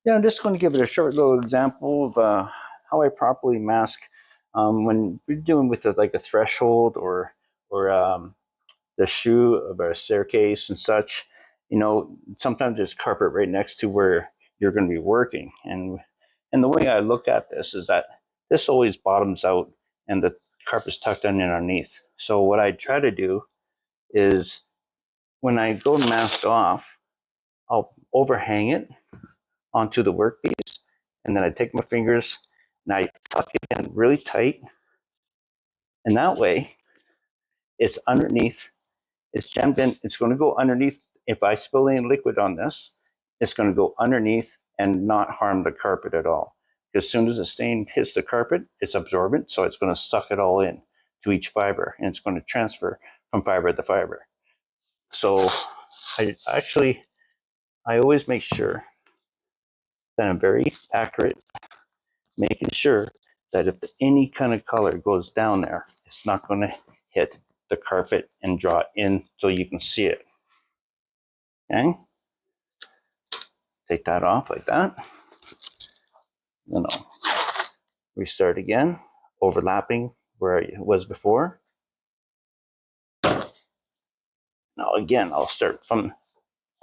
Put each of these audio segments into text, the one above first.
Yeah, I'm just going to give it a short little example of how I properly mask when we're dealing with like a threshold or the shoe of a staircase and such. You know, sometimes there's carpet right next to where you're going to be working, and the way I look at this is that this always bottoms out and the carpet's tucked in underneath. So what I try to do is when I go mask off, I'll overhang it onto the workpiece, and then I take my fingers and I tuck it in really tight, and that way it's underneath, it's jammed in, it's going to go underneath. If I spill any liquid on this, it's going to go underneath and not harm the carpet at all. As soon as the stain hits the carpet, it's absorbent, so it's going to suck it all in to each fiber, and it's going to transfer from fiber to fiber. So I always make sure that I'm very accurate, making sure that if any kind of color goes down there, it's not going to hit the carpet and draw it in so you can see it. Okay, take that off like that. Then I'll restart again, overlapping where it was before. Now again, I'll start from,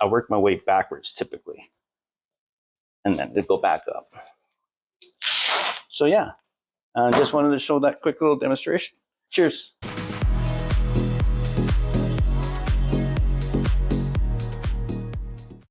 I work my way backwards typically, and then to go back up. So yeah, I just wanted to show that quick little demonstration. Cheers.